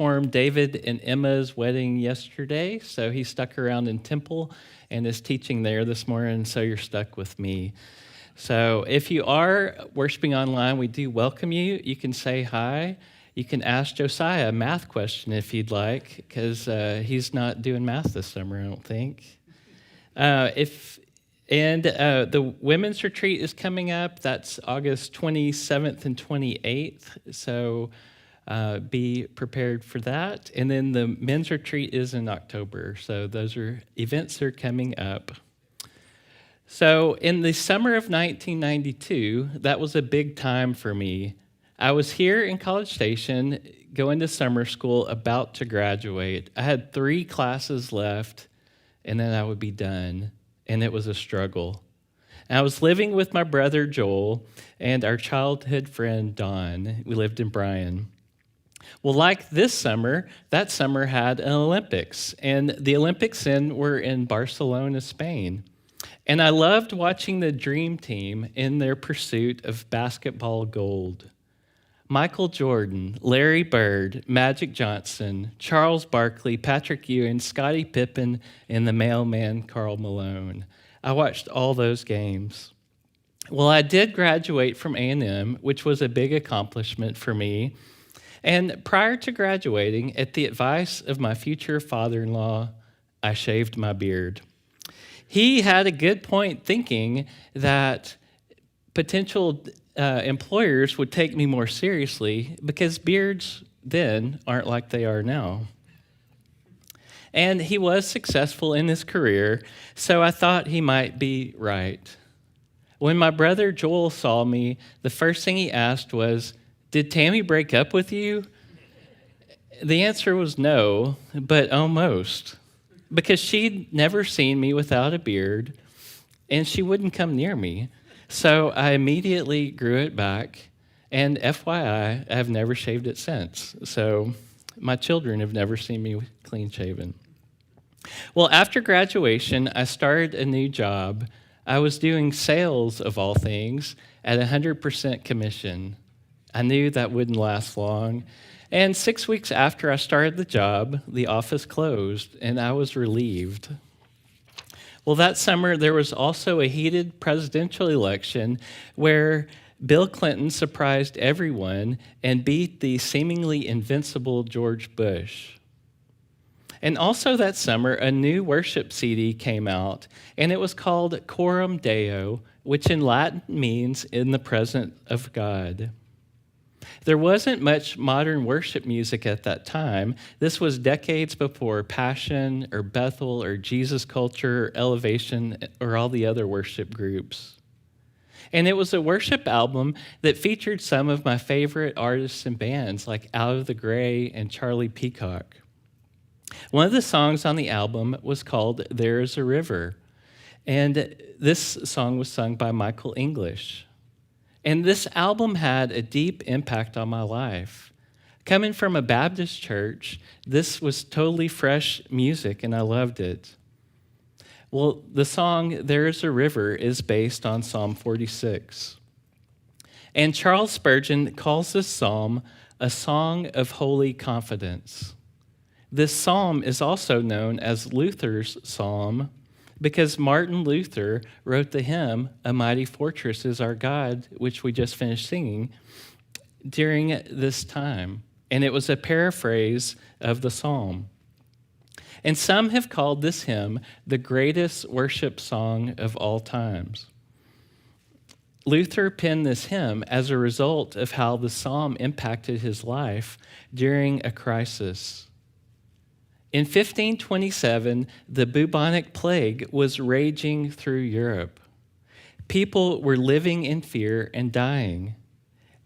performed David and Emma's wedding yesterday, so he stuck around in Temple and is teaching there this morning, so you're stuck with me. So if you are worshiping online, we do welcome you. You can say hi. You can ask Josiah a math question if you'd like, because he's not doing math this summer, I don't think. The women's retreat is coming up. That's August 27th and 28th, so be prepared for that. And then the men's retreat is in October, so those are events that are coming up. So in the summer of 1992, that was a big time for me. I was here in College Station, going to summer school, about to graduate. I had 3 classes left, and then I would be done, and it was a struggle. And I was living with my brother Joel and our childhood friend Dawn. We lived in Bryan. Well, like this summer, that summer had an Olympics, and the Olympics were in Barcelona, Spain. And I loved watching the Dream Team in their pursuit of basketball gold. Michael Jordan, Larry Bird, Magic Johnson, Charles Barkley, Patrick Ewing, Scottie Pippen, and the mailman Karl Malone. I watched all those games. Well, I did graduate from A&M, which was a big accomplishment for me. And prior to graduating, at the advice of my future father-in-law, I shaved my beard. He had a good point thinking that potential employers would take me more seriously because beards then aren't like they are now. And he was successful in his career, so I thought he might be right. When my brother Joel saw me, the first thing he asked was, "Did Tammy break up with you?" The answer was no, but almost, because she'd never seen me without a beard, and she wouldn't come near me. So I immediately grew it back, and FYI, I've never shaved it since. So my children have never seen me clean shaven. Well, after graduation, I started a new job. I was doing sales, of all things, at 100% commission. I knew that wouldn't last long. And 6 weeks after I started the job, the office closed, and I was relieved. Well, that summer, there was also a heated presidential election where Bill Clinton surprised everyone and beat the seemingly invincible George Bush. And also that summer, a new worship CD came out, and it was called Coram Deo, which in Latin means "in the presence of God." There wasn't much modern worship music at that time. This was decades before Passion or Bethel or Jesus Culture or Elevation or all the other worship groups. And it was a worship album that featured some of my favorite artists and bands like Out of the Gray and Charlie Peacock. One of the songs on the album was called There Is a River, and this song was sung by Michael English. And this album had a deep impact on my life. Coming from a Baptist church, this was totally fresh music, and I loved it. Well, the song There Is a River is based on Psalm 46. And Charles Spurgeon calls this psalm a song of holy confidence. This psalm is also known as Luther's psalm, because Martin Luther wrote the hymn, "A Mighty Fortress is Our God," which we just finished singing, during this time. And it was a paraphrase of the psalm. And some have called this hymn the greatest worship song of all times. Luther penned this hymn as a result of how the psalm impacted his life during a crisis. In 1527, the bubonic plague was raging through Europe. People were living in fear and dying.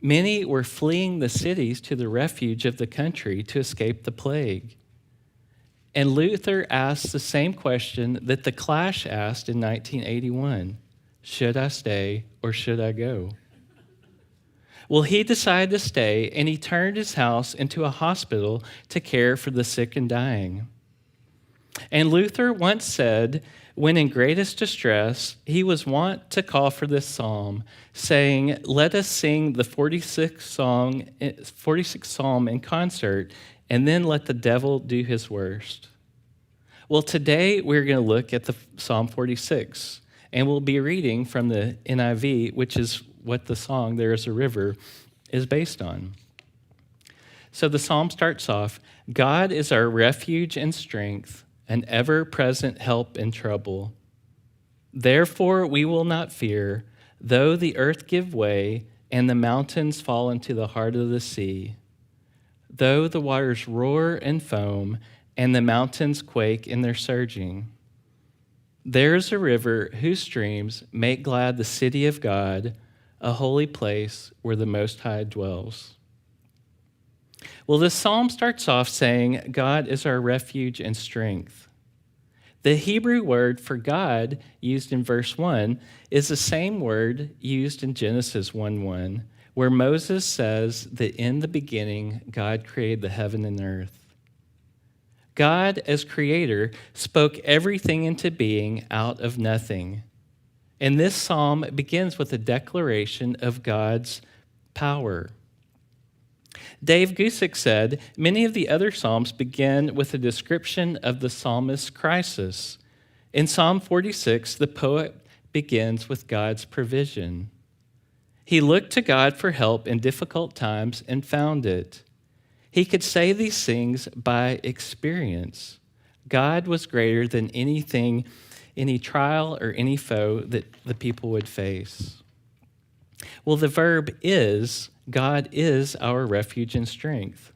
Many were fleeing the cities to the refuge of the country to escape the plague. And Luther asked the same question that the Clash asked in 1981, "Should I stay or should I go?" Well, he decided to stay, and he turned his house into a hospital to care for the sick and dying. And Luther once said, When in greatest distress, he was wont to call for this psalm, saying, "Let us sing the 46th psalm in concert, and then let the devil do his worst." Well, today we're going to look at the Psalm 46, and we'll be reading from the NIV, which is what the song, "There is a River," is based on. So the psalm starts off, "God is our refuge and strength, an ever-present help in trouble. Therefore we will not fear, though the earth give way and the mountains fall into the heart of the sea, though the waters roar and foam and the mountains quake in their surging. There is a river whose streams make glad the city of God, a holy place where the Most High dwells." Well, this psalm starts off saying, God is our refuge and strength. The Hebrew word for God used in verse 1 is the same word used in Genesis 1:1, where Moses says that in the beginning, God created the heaven and earth. God, as creator, spoke everything into being out of nothing. And this psalm begins with a declaration of God's power. Dave Gusick said, many of the other psalms begin with a description of the psalmist's crisis. In Psalm 46, the poet begins with God's provision. He looked to God for help in difficult times and found it. He could say these things by experience. God was greater than anything, any trial or any foe that the people would face. Well, the verb is, God is our refuge and strength.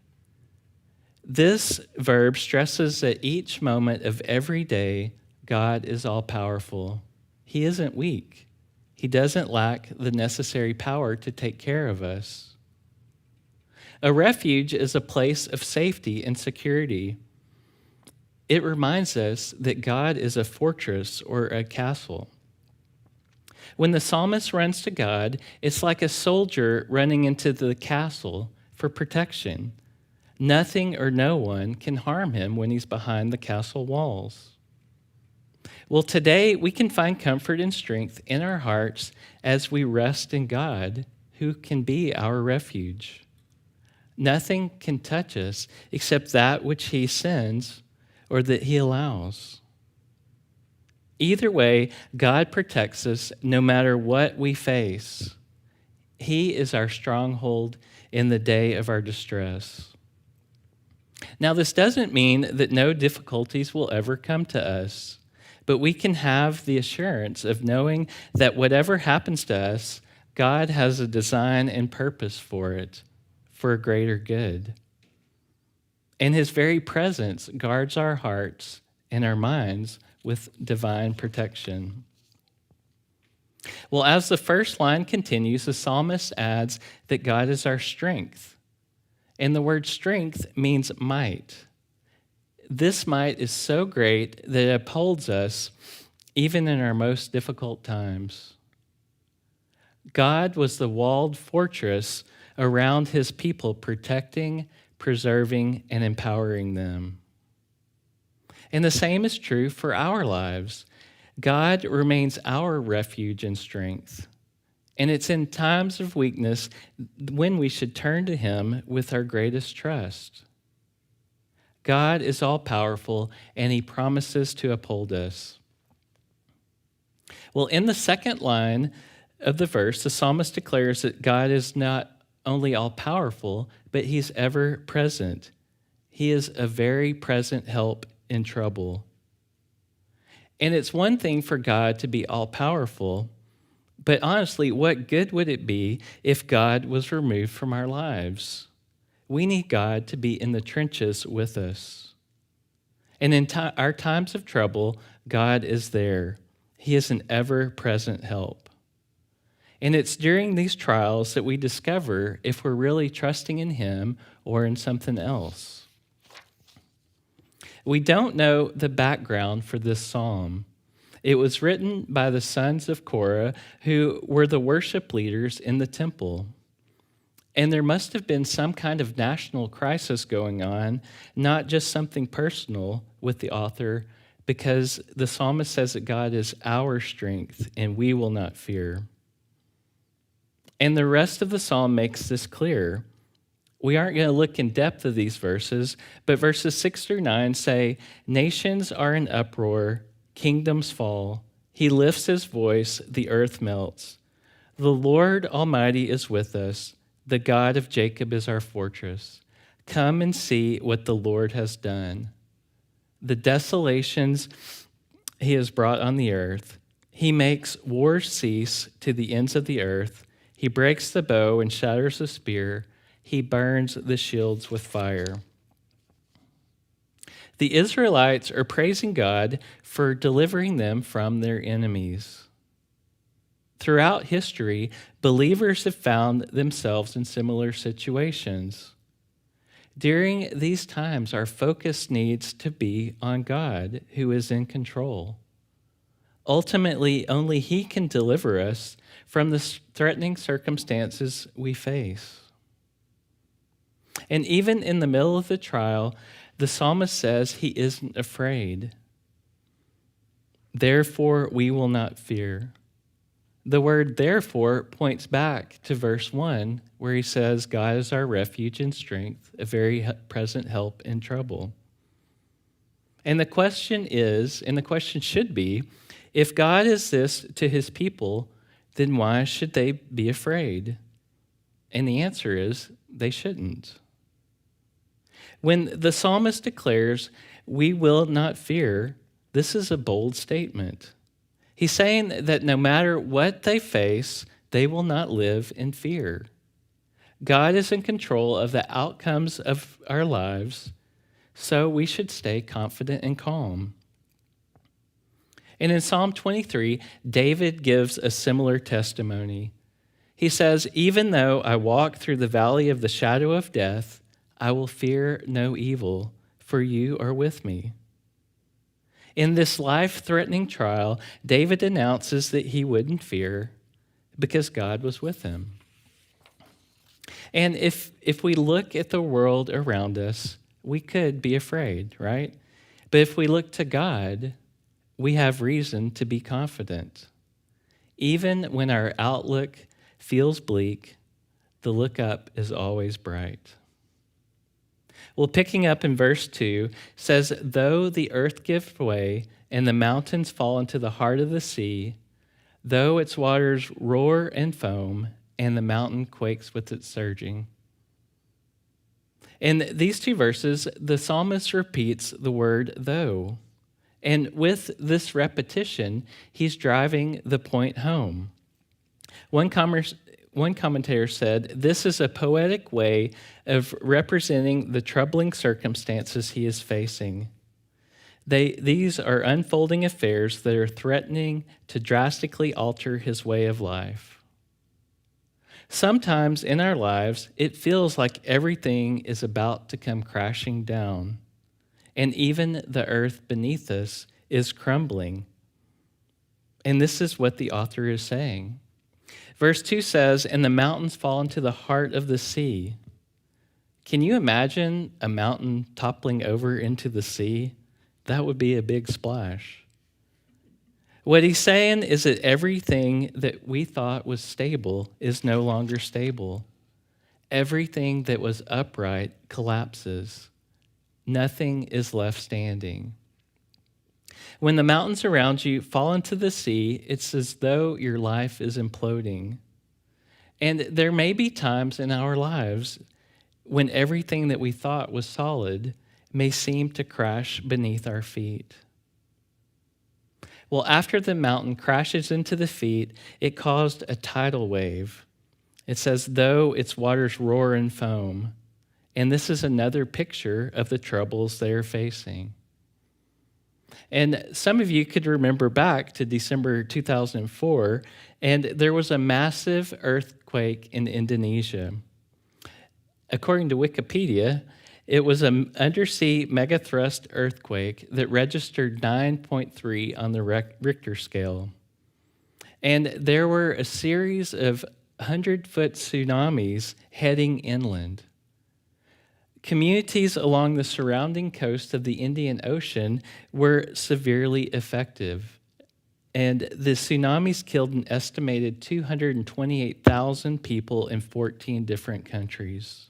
This verb stresses that each moment of every day, God is all-powerful. He isn't weak. He doesn't lack the necessary power to take care of us. A refuge is a place of safety and security. It reminds us that God is a fortress or a castle. When the psalmist runs to God, it's like a soldier running into the castle for protection. Nothing or no one can harm him when he's behind the castle walls. Well, today we can find comfort and strength in our hearts as we rest in God, who can be our refuge. Nothing can touch us except that which he sends or that he allows. Either way, God protects us no matter what we face. He is our stronghold in the day of our distress. Now, this doesn't mean that no difficulties will ever come to us, but we can have the assurance of knowing that whatever happens to us, God has a design and purpose for it, for a greater good. And his very presence guards our hearts and our minds with divine protection. Well, as the first line continues, the psalmist adds that God is our strength. And the word strength means might. This might is so great that it upholds us even in our most difficult times. God was the walled fortress around his people, protecting, preserving, and empowering them. And the same is true for our lives. God remains our refuge and strength. And it's in times of weakness when we should turn to him with our greatest trust. God is all-powerful, and he promises to uphold us. Well, in the second line of the verse, the psalmist declares that God is not only all-powerful, but he's ever-present. He is a very present help in trouble. And it's one thing for God to be all-powerful, but honestly, what good would it be if God was removed from our lives? We need God to be in the trenches with us. And in our times of trouble, God is there. He is an ever-present help. And it's during these trials that we discover if we're really trusting in him or in something else. We don't know the background for this psalm. It was written by the sons of Korah, who were the worship leaders in the temple. And there must have been some kind of national crisis going on, not just something personal with the author, because the psalmist says that God is our strength and we will not fear. And the rest of the psalm makes this clear. We aren't going to look in depth of these verses, but verses 6 through 9 say, nations are in uproar, kingdoms fall. He lifts his voice, the earth melts. The Lord Almighty is with us. The God of Jacob is our fortress. Come and see what the Lord has done. The desolations he has brought on the earth. He makes wars cease to the ends of the earth. He breaks the bow and shatters the spear. He burns the shields with fire. The Israelites are praising God for delivering them from their enemies. Throughout history, believers have found themselves in similar situations. During these times, our focus needs to be on God, who is in control. Ultimately, only He can deliver us from the threatening circumstances we face. And even in the middle of the trial, the psalmist says he isn't afraid. Therefore, we will not fear. The word therefore points back to verse 1, where he says, God is our refuge and strength, a very present help in trouble. And the question is, and the question should be, if God is this to his people, then why should they be afraid? And the answer is, they shouldn't. When the psalmist declares, we will not fear, this is a bold statement. He's saying that no matter what they face, they will not live in fear. God is in control of the outcomes of our lives, so we should stay confident and calm. And in Psalm 23, David gives a similar testimony. He says, even though I walk through the valley of the shadow of death, I will fear no evil, for you are with me. In this life-threatening trial, David announces that he wouldn't fear because God was with him. And if we look at the world around us, we could be afraid, right? But if we look to God, we have reason to be confident. Even when our outlook feels bleak, the look up is always bright. Well, picking up in verse 2 says, though the earth give way and the mountains fall into the heart of the sea, though its waters roar and foam and the mountain quakes with its surging. In these two verses, the psalmist repeats the word though. And with this repetition, he's driving the point home. One commentator said, this is a poetic way of representing the troubling circumstances he is facing. These are unfolding affairs that are threatening to drastically alter his way of life. Sometimes in our lives, it feels like everything is about to come crashing down, and even the earth beneath us is crumbling. And this is what the author is saying. Verse 2 says, and the mountains fall into the heart of the sea. Can you imagine a mountain toppling over into the sea? That would be a big splash. What he's saying is that everything that we thought was stable is no longer stable. Everything that was upright collapses. Nothing is left standing. When the mountains around you fall into the sea, it's as though your life is imploding. And there may be times in our lives when everything that we thought was solid may seem to crash beneath our feet. Well, after the mountain crashes into the feet, it caused a tidal wave. It says, though its waters roar and foam. And this is another picture of the troubles they are facing. And some of you could remember back to December 2004, and there was a massive earthquake in Indonesia. According to Wikipedia, it was an undersea megathrust earthquake that registered 9.3 on the Richter scale. And there were a series of 100-foot tsunamis heading inland. Communities along the surrounding coast of the Indian Ocean were severely affected, and the tsunamis killed an estimated 228,000 people in 14 different countries.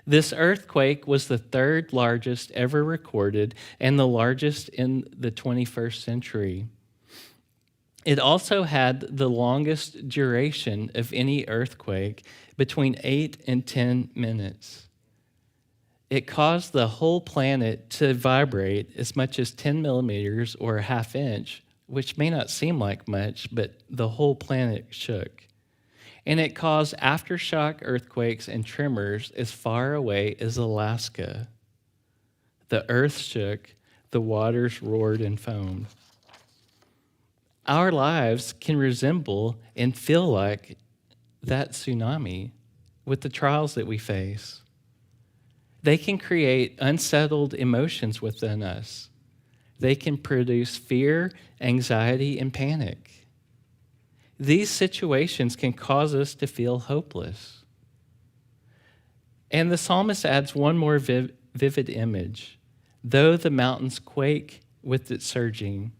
This earthquake was the third largest ever recorded and the largest in the 21st century. It also had the longest duration of any earthquake, between 8 and 10 minutes. It caused the whole planet to vibrate as much as 10 millimeters or a half inch, which may not seem like much, but the whole planet shook. And it caused aftershock earthquakes and tremors as far away as Alaska. The earth shook, the waters roared and foamed. Our lives can resemble and feel like that tsunami with the trials that we face. They can create unsettled emotions within us. They can produce fear, anxiety, and panic. These situations can cause us to feel hopeless. And the psalmist adds one more vivid image. Though the mountains quake with its surging.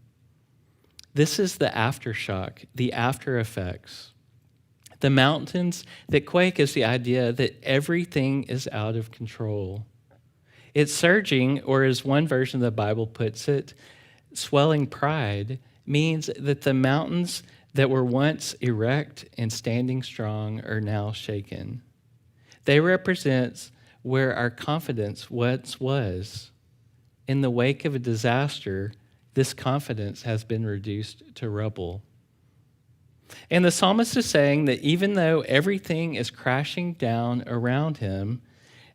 This is the aftershock, the after effects. The mountains that quake is the idea that everything is out of control. It's surging, or as one version of the Bible puts it, swelling pride, means that the mountains that were once erect and standing strong are now shaken. They represent where our confidence once was. In the wake of a disaster, this confidence has been reduced to rubble. And the psalmist is saying that even though everything is crashing down around him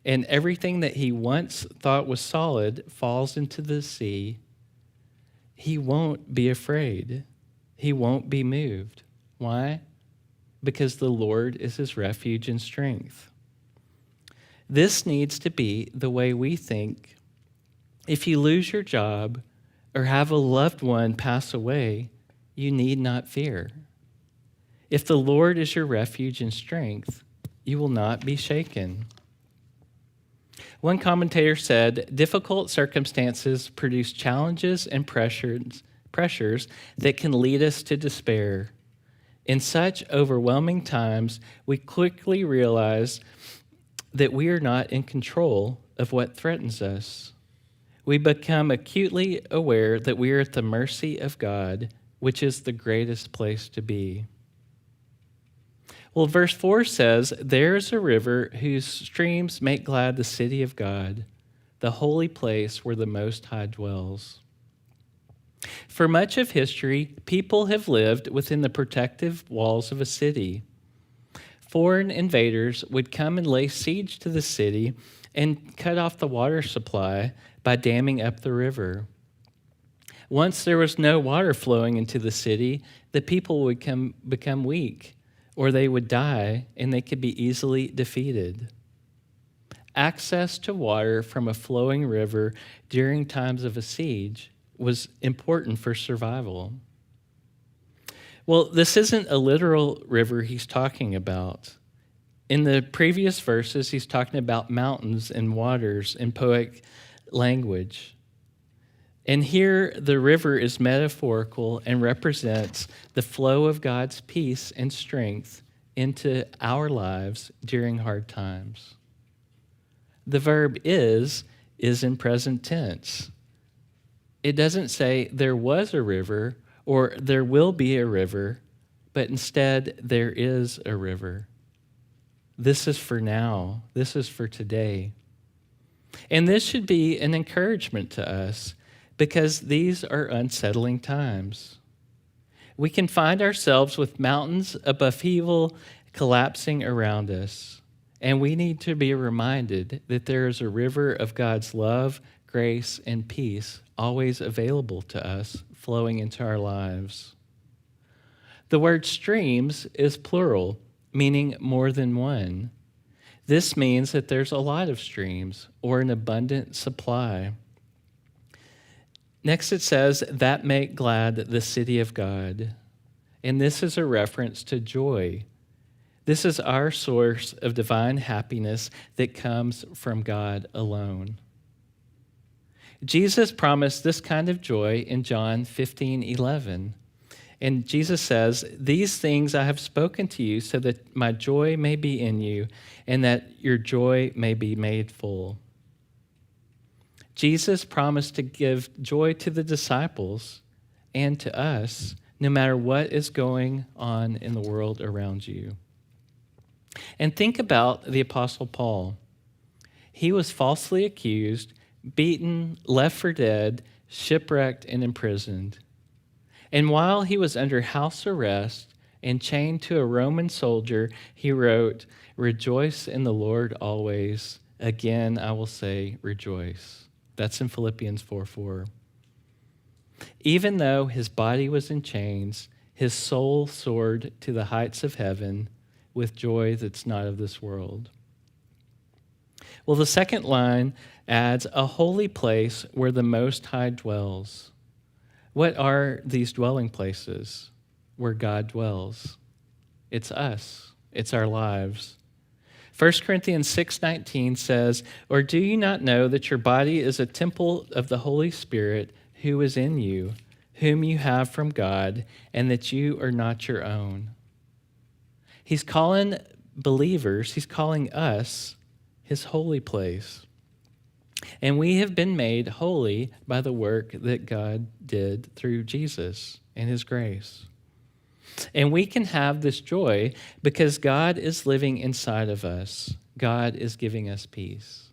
and everything that he once thought was solid falls into the sea, he won't be afraid. He won't be moved. Why? Because the Lord is his refuge and strength. This needs to be the way we think. If you lose your job or have a loved one pass away, you need not fear. If the Lord is your refuge and strength, you will not be shaken. One commentator said, difficult circumstances produce challenges and pressures that can lead us to despair. In such overwhelming times, we quickly realize that we are not in control of what threatens us. We become acutely aware that we are at the mercy of God, which is the greatest place to be. Well, verse 4 says, there is a river whose streams make glad the city of God, the holy place where the Most High dwells. For much of history, people have lived within the protective walls of a city. Foreign invaders would come and lay siege to the city and cut off the water supply by damming up the river. Once there was no water flowing into the city, the people would become weak, or they would die, and they could be easily defeated. Access to water from a flowing river during times of a siege was important for survival. Well, this isn't a literal river he's talking about. In the previous verses, he's talking about mountains and waters in poetic language. And here, the river is metaphorical and represents the flow of God's peace and strength into our lives during hard times. The verb is in present tense. It doesn't say there was a river or there will be a river, but instead there is a river. This is for now. This is for today. And this should be an encouragement to us because these are unsettling times. We can find ourselves with mountains of upheaval collapsing around us, and we need to be reminded that there is a river of God's love, grace, and peace always available to us, flowing into our lives. The word streams is plural, meaning more than one. This means that there's a lot of streams or an abundant supply. Next it says, that make glad the city of God. And this is a reference to joy. This is our source of divine happiness that comes from God alone. Jesus promised this kind of joy in John 15:11. And Jesus says, "These things I have spoken to you so that my joy may be in you and that your joy may be made full." Jesus promised to give joy to the disciples and to us, no matter what is going on in the world around you. And think about the Apostle Paul. He was falsely accused, beaten, left for dead, shipwrecked, and imprisoned. And while he was under house arrest and chained to a Roman soldier, he wrote, "Rejoice in the Lord always. Again, I will say, rejoice." That's in Philippians 4:4. Even though his body was in chains, his soul soared to the heights of heaven with joy that's not of this world. Well, the second line adds a holy place where the Most High dwells. What are these dwelling places where God dwells? It's us. It's our lives. 1 Corinthians 6:19 says, "Or do you not know that your body is a temple of the Holy Spirit who is in you, whom you have from God, and that you are not your own?" He's calling believers, he's calling us his holy place. And we have been made holy by the work that God did through Jesus and his grace. And we can have this joy because God is living inside of us. God is giving us peace.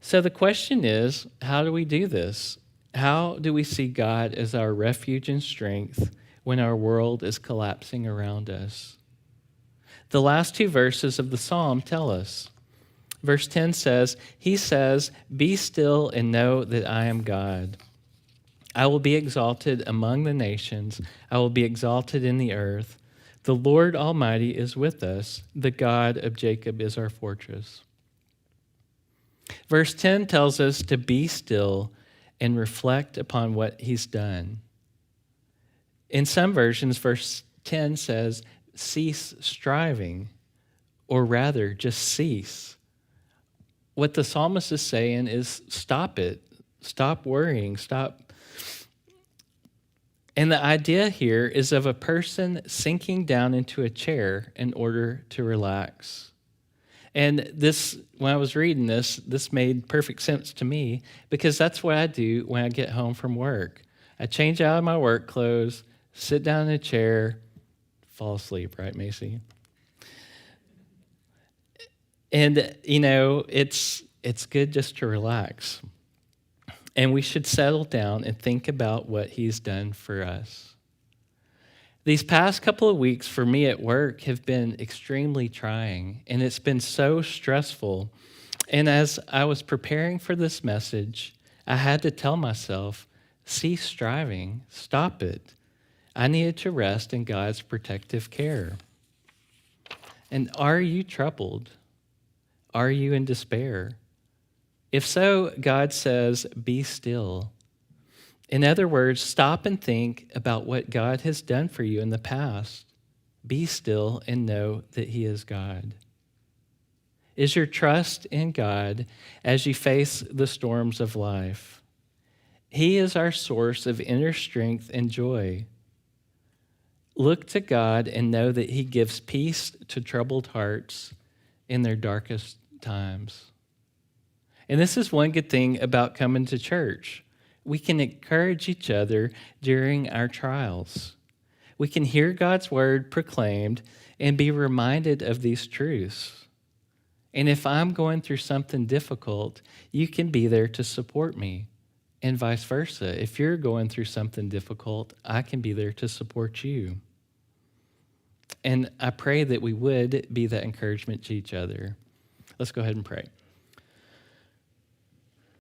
So the question is, how do we do this? How do we see God as our refuge and strength when our world is collapsing around us? The last two verses of the psalm tell us. Verse 10 says, he says, "Be still and know that I am God. I will be exalted among the nations. I will be exalted in the earth. The Lord Almighty is with us. The God of Jacob is our fortress." Verse 10 tells us to be still and reflect upon what he's done. In some versions, verse 10 says, "Cease striving," or rather, just cease. What the psalmist is saying is stop it. Stop worrying. Stop. And the idea here is of a person sinking down into a chair in order to relax. And this, when I was reading this made perfect sense to me because that's what I do when I get home from work. I change out of my work clothes, sit down in a chair, fall asleep, right, Macy? And, it's good just to relax. And we should settle down and think about what he's done for us. These past couple of weeks for me at work have been extremely trying, and it's been so stressful. And as I was preparing for this message, I had to tell myself, cease striving, stop it. I needed to rest in God's protective care. And are you troubled? Are you in despair? If so, God says, be still. In other words, stop and think about what God has done for you in the past. Be still and know that he is God. Is your trust in God as you face the storms of life? He is our source of inner strength and joy. Look to God and know that he gives peace to troubled hearts in their darkest times. And this is one good thing about coming to church. We can encourage each other during our trials. We can hear God's word proclaimed and be reminded of these truths. And if I'm going through something difficult, you can be there to support me, and vice versa. If you're going through something difficult, I can be there to support you. And I pray that we would be that encouragement to each other. Let's go ahead and pray.